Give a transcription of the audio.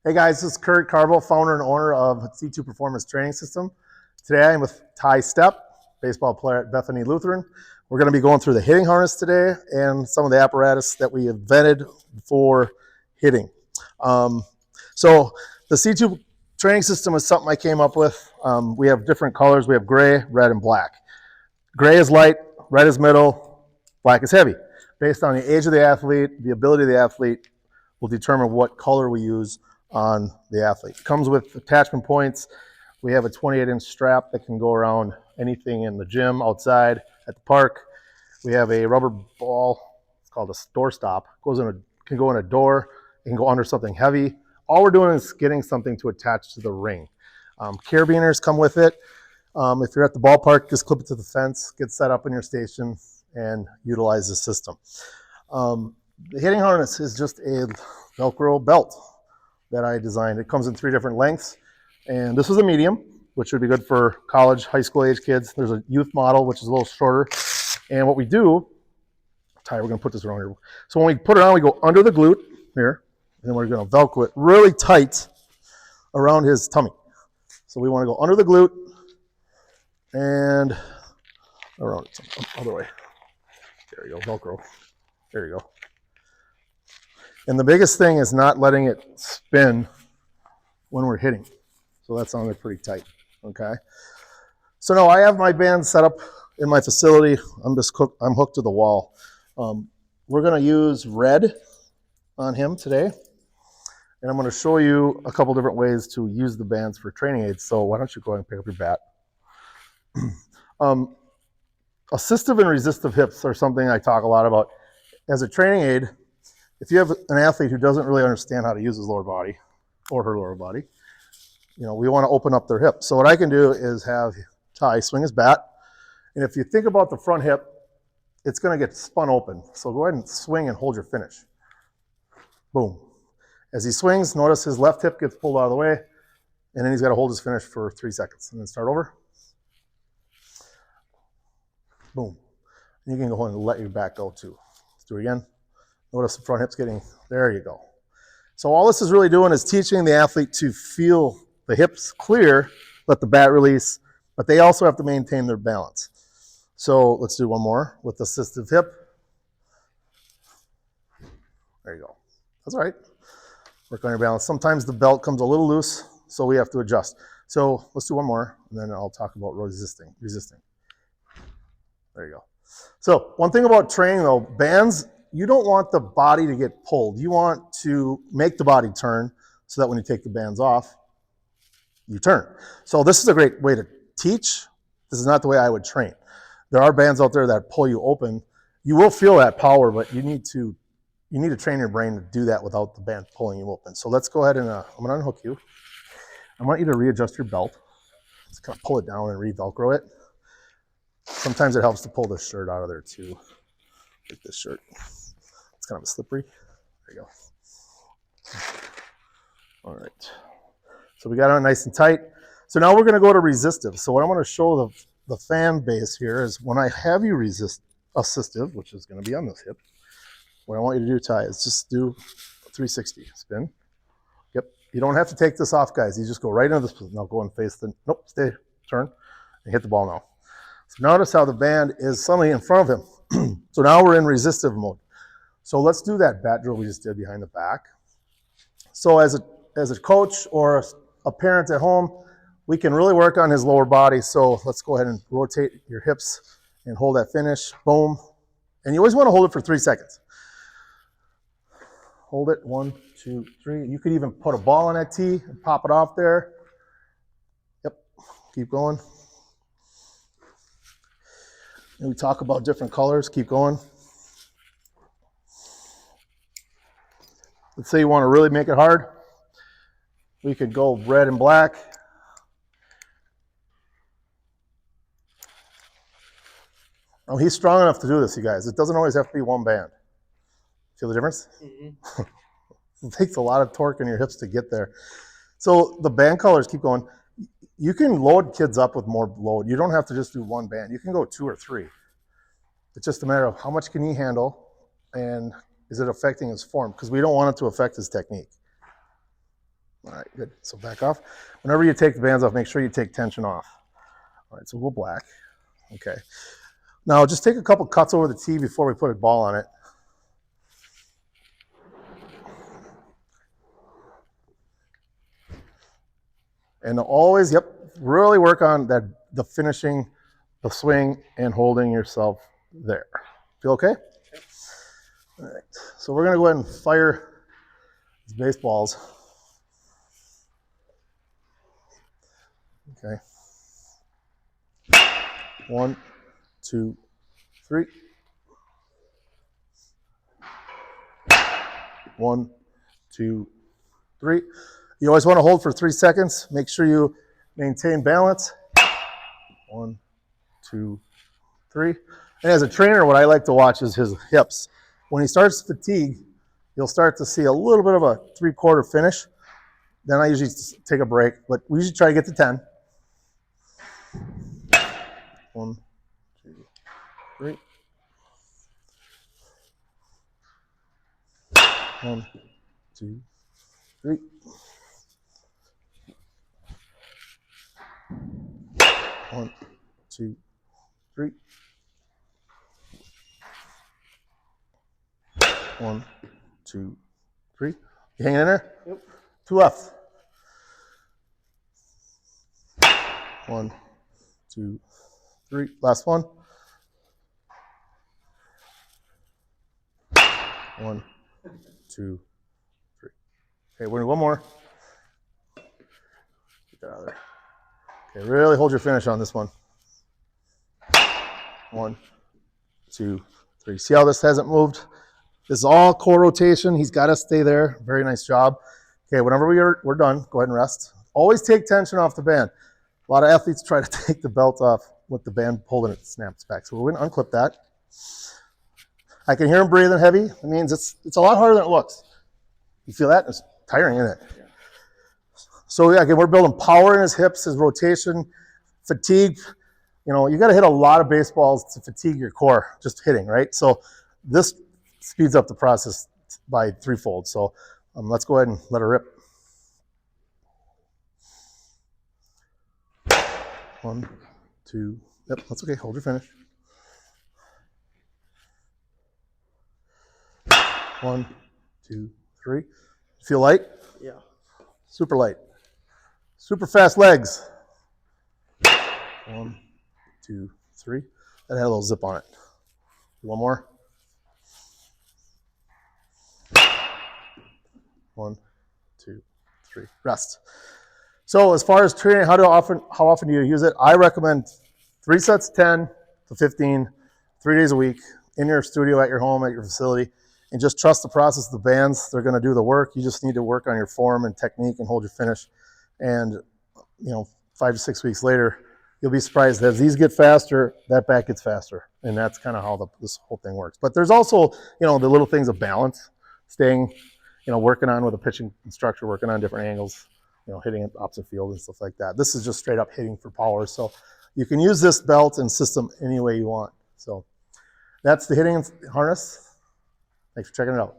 Hey guys, this is Kurt Carbo, founder and owner of C2 Performance Training System. Today I'm with Ty Stepp, baseball player at Bethany Lutheran. We're going to be going through the hitting harness today and some of the apparatus that we invented for hitting. So the C2 training system is something I came up with. We have different colors. We have gray, red, and black. Gray is light, red is middle, black is heavy. Based on the age of the athlete, the ability of the athlete will determine what color we use on the athlete. It comes with attachment points. We have a 28-inch strap that can go around anything in the gym, outside, at the park. We have a rubber ball, it's called a door stop. Can go in a door, it can go under something heavy. All we're doing is getting something to attach to the ring. Carabiners come with it. If you're at the ballpark, just clip it to the fence, get set up in your station, and utilize the system. The hitting harness is just a Velcro belt that I designed. It comes in 3 different lengths, and this is a medium, which would be good for college, high school age kids. There's a youth model, which is a little shorter. And what we do, Ty, we're gonna put this around here. So when we put it on, we go under the glute here, and then we're gonna Velcro it really tight around his tummy. So we wanna go under the glute and around it, other way. There you go, Velcro. There you go. And the biggest thing is not letting it spin when we're hitting. So that's on there pretty tight, okay? So now I have my band set up in my facility. I'm hooked to the wall. We're gonna use red on him today. And I'm gonna show you a couple different ways to use the bands for training aids. So why don't you go ahead and pick up your bat. Assistive and resistive hips are something I talk a lot about. As a training aid, if you have an athlete who doesn't really understand how to use his lower body or her lower body, we want to open up their hip. So what I can do is have Ty swing his bat. And if you think about the front hip, it's going to get spun open. So go ahead and swing and hold your finish. Boom. As he swings, notice his left hip gets pulled out of the way, and then he's got to hold his finish for 3 seconds. And then start over. Boom. And you can go ahead and let your back go too. Let's do it again. Notice the front hip's getting, there you go. So all this is really doing is teaching the athlete to feel the hips clear, let the bat release, but they also have to maintain their balance. So let's do one more with the assistive hip. There you go. That's all right. Work on your balance. Sometimes the belt comes a little loose, so we have to adjust. So let's do one more, and then I'll talk about resisting. There you go. So one thing about training though, bands, you don't want the body to get pulled. You want to make the body turn so that when you take the bands off, you turn. So this is a great way to teach. This is not the way I would train. There are bands out there that pull you open. You will feel that power, but you need to train your brain to do that without the band pulling you open. So let's go ahead and I'm gonna unhook you. I want you to readjust your belt. Just kind of pull it down and re-Velcro it. Sometimes it helps to pull this shirt out of there too, like this shirt. It's kind of a slippery. There you go. All right. So we got it on nice and tight. So now we're going to go to resistive. So what I'm going to show the fan base here is when I have you resist assistive, which is going to be on this hip, what I want you to do, Ty, is just do a 360 spin. Yep. You don't have to take this off, guys. You just go right into this. Now go and face the, nope, stay, turn, and hit the ball now. So notice how the band is suddenly in front of him. So now we're in resistive mode. So let's do that bat drill we just did behind the back. So as a coach or a parent at home, we can really work on his lower body. So let's go ahead and rotate your hips and hold that finish. Boom. And you always want to hold it for 3 seconds. Hold it, 1, 2, 3. You could even put a ball on that tee and pop it off there. Yep, keep going. And we talk about different colors, keep going. Let's say you want to really make it hard. We could go red and black. Oh, he's strong enough to do this, you guys. It doesn't always have to be one band. Feel the difference? Mm-hmm. It takes a lot of torque in your hips to get there. So the band colors, keep going. You can load kids up with more load. You don't have to just do one band. You can go 2 or 3. It's just a matter of how much can he handle and is it affecting his form? Because we don't want it to affect his technique. All right, good. So back off. Whenever you take the bands off, make sure you take tension off. All right, so we'll black. Okay. Now just take a couple cuts over the tee before we put a ball on it. And always, yep, really work on that, the finishing, the swing, and holding yourself there. Feel okay? All right, so we're gonna go ahead and fire these baseballs. Okay. 1, 2, 3. 1, 2, 3. You always want to hold for 3 seconds. Make sure you maintain balance. 1, 2, 3. And as a trainer, what I like to watch is his hips. When he starts to fatigue, you'll start to see a little bit of a 3/4 finish. Then I usually take a break, but we usually try to get to 10. 1, 2, 3. 1, 2, 3. 1, 2, 3. 1, 2, 3. You hanging in there? Yep. 2 left. 1, 2, 3. Last one. 1, 2, 3. Okay, we're gonna do one more. Get that out of there. Okay, really hold your finish on this one. 1, 2, 3. See how this hasn't moved? This is all core rotation. He's got to stay there. Very nice job. Okay, whenever we're done, go ahead and rest. Always take tension off the band. A lot of athletes try to take the belt off with the band pulled and it snaps back. So we're going to unclip that. I can hear him breathing heavy. It means it's a lot harder than it looks. You feel that? It's tiring, isn't it? Yeah. So yeah, again, we're building power in his hips, his rotation, fatigue. You know, you got to hit a lot of baseballs to fatigue your core, just hitting, right? So this speeds up the process by 3-fold. So let's go ahead and let her rip. 1, 2, yep, that's okay. Hold your finish. 1, 2, 3. Feel light? Yeah. Super light. Super fast legs. 1, 2, 3. That had a little zip on it. One more. 1, 2, 3. Rest. So as far as training, how often do you use it? I recommend 3 sets, 10 to 15, 3 days a week in your studio, at your home, at your facility, and just trust the process of the bands. They're going to do the work. You just need to work on your form and technique and hold your finish. And 5 to 6 weeks later, you'll be surprised as these get faster, that back gets faster, and that's kind of how this whole thing works. But there's also the little things of balance, staying, working on with a pitching instructor, working on different angles, hitting at opposite field and stuff like that. This is just straight up hitting for power. So you can use this belt and system any way you want. So that's the hitting harness. Thanks for checking it out.